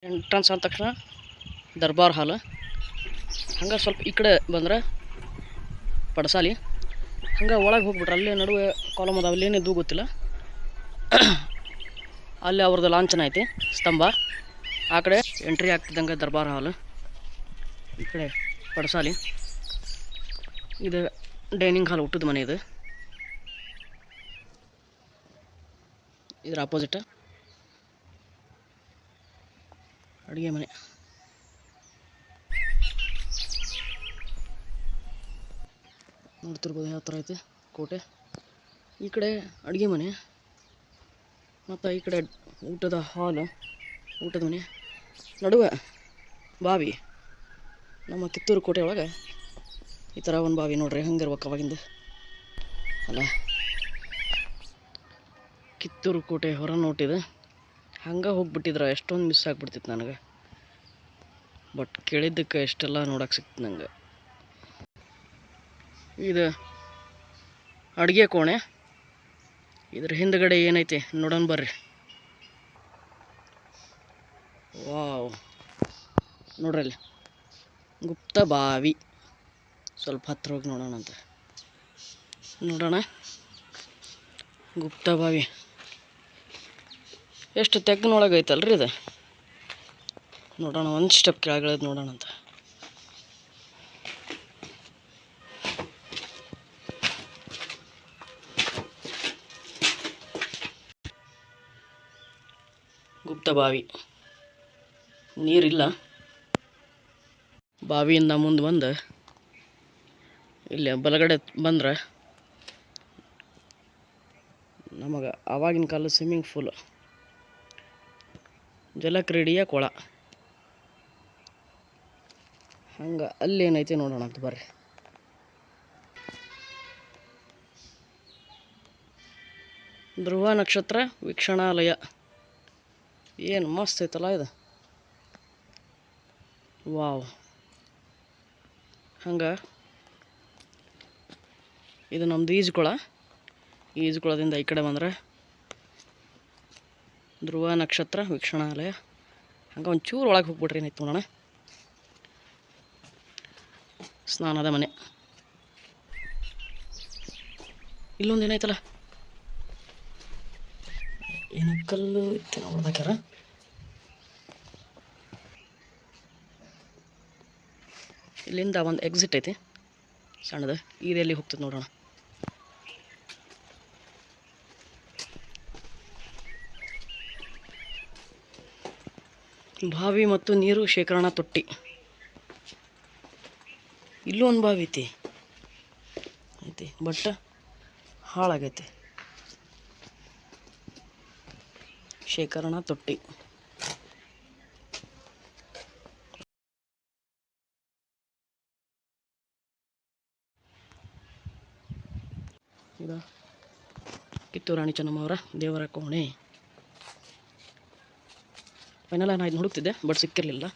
Entrance ಆದ ತಕ್ಷಣ ದರ್ಬಾರ್ ಹಾಲ್, ಹಂಗೆ ಸ್ವಲ್ಪ ಈ ಕಡೆ ಬಂದ್ರೆ ಪಡಸಾಲಿ, ಹಂಗೆ ಒಳಗೆ ಹೋಗ್ಬಿಟ್ರೆ ಅಲ್ಲಿ ನಡುವೆ ಕಾಲಮ್ ಅದಾವ, ಅಲ್ಲಿ ಏನಿದ್ದು ಗೊತ್ತಿಲ್ಲ. ಅಲ್ಲಿ ಅವ್ರದ್ದು ಲಾಂಛನ ಐತಿ, ಸ್ತಂಭ. ಆ ಕಡೆ ಎಂಟ್ರಿ ಆಗ್ತಿದ್ದಂಗೆ ದರ್ಬಾರ್ ಹಾಲ್, ಈ ಕಡೆ ಪಡಸಾಲಿ. ಇದು ಡೈನಿಂಗ್ ಹಾಲ್, ಊಟದ ಮನೆ. ಇದು ಇದ್ರ ಆಪೋಸಿಟ್ ಅಡುಗೆ ಮನೆ. ನೋಡ್ತಿರ್ಬೋದು ಯಾವ ಥರ ಐತೆ ಕೋಟೆ. ಈ ಕಡೆ ಅಡುಗೆ ಮನೆ ಮತ್ತು ಈ ಕಡೆ ಊಟದ ಹಾಲು, ಊಟದ ಮನೆ. ನಡುವೆ ಬಾವಿ. ನಮ್ಮ ಕಿತ್ತೂರು ಕೋಟೆ ಒಳಗೆ ಈ ಥರ ಒಂದು ಬಾವಿ ನೋಡ್ರಿ, ಹಂಗಿರ್ಬೇಕು ಅವಾಗಿಂದ ಅಲ್ಲ. ಕಿತ್ತೂರು ಕೋಟೆ ಹೊರ ನೋಟಿದೆ. ಹಂಗೆ ಹೋಗ್ಬಿಟ್ಟಿದ್ರೆ ಎಷ್ಟೊಂದು ಮಿಸ್ ಆಗಿಬಿಡ್ತಿತ್ತು ನನಗೆ. ಬಟ್ ಕೇಳಿದ್ದಕ್ಕೆ ಎಷ್ಟೆಲ್ಲ ನೋಡೋಕೆ ಸಿಕ್ತು ನಂಗೆ. ಇದು ಅಡುಗೆ ಕೋಣೆ. ಇದ್ರ ಹಿಂದ್ಗಡೆ ಏನೈತಿ ನೋಡೋಣ ಬರ್ರಿ. ವಾವ್, ನೋಡ್ರಿ ಅಲ್ಲಿ ಗುಪ್ತ ಬಾವಿ. ಸ್ವಲ್ಪ ಹತ್ರ ಹೋಗಿ ನೋಡೋಣ ಅಂತ. ನೋಡೋಣ ಗುಪ್ತ ಬಾವಿ ಎಷ್ಟು ತೆಗ್ನೊಳಗೆ ಐತಲ್ರಿ ಇದು. ನೋಡೋಣ, ಒಂದು ಸ್ಟೆಪ್ ಕೆಳಗಿಳಿದು ನೋಡೋಣ ಅಂತ. ಗುಪ್ತ ಬಾವಿ, ನೀರಿಲ್ಲ. ಬಾವಿಯಿಂದ ಮುಂದೆ ಬಂದು ಇಲ್ಲಿ ಬಲಗಡೆ ಬಂದ್ರೆ ನಮಗೆ ಆವಾಗಿನ ಕಾಲದ ಸ್ವಿಮ್ಮಿಂಗ್ ಫೂಲ್, ಜಲಕ್ರೀಡೆಯ ಕೊಳ. ಹಂಗೆ ಅಲ್ಲೇನೈತಿ ನೋಡೋಣ ಅಂತ ಬರ್ರಿ. ಧ್ರುವ ನಕ್ಷತ್ರ ವೀಕ್ಷಣಾಲಯ. ಏನು ಮಸ್ತ್ ಐತಲ್ಲ ಇದು. ವಾವ್. ಹಂಗೆ ಇದು ನಮ್ಮದು ಈಜುಕೊಳ. ಈಜುಕೊಳದಿಂದ ಈ ಕಡೆ ಬಂದರೆ ಧ್ರುವ ನಕ್ಷತ್ರ ವೀಕ್ಷಣಾಲಯ. ಹಂಗೆ ಒಂಚೂರು ಒಳಗೆ ಹೋಗ್ಬಿಟ್ರಿ, ಏನೈತೆ ನೋಡೋಣ. ಸ್ನಾನದ ಮನೆ. ಇಲ್ಲೊಂದು ಏನೈತಲ್ಲ, ಏನು ಕಲ್ಲು ಇತ್ತು ನೋಡ್ದಾಕ್ಯಾರ. ಇಲ್ಲಿಂದ ಒಂದು ಎಕ್ಸಿಟ್ ಐತಿ ಸಣ್ಣದು. ಇದೆಲ್ಲಿ ಹೋಗ್ತದೆ ನೋಡೋಣ. ಬಾವಿ ಮತ್ತು ನೀರು ಶೇಖರಣಾ ತೊಟ್ಟಿ. ಇಲ್ಲೂ ಒಂದು ಬಾವಿ ಐತಿ ಬಟ್ ಹಾಳಾಗೈತಿ. ಶೇಖರಣಾ ತೊಟ್ಟಿ. ಇದು ಕಿತ್ತೂರು ರಾಣಿ ಚೆನ್ನಮ್ಮವರ ದೇವರ ಕೋಣೆ. ಫೈನಲ್ ನಾನು ಇದು ಹುಡುಕ್ತಿದ್ದೆ ಬಟ್ ಸಿಕ್ಕಿರಲಿಲ್ಲ.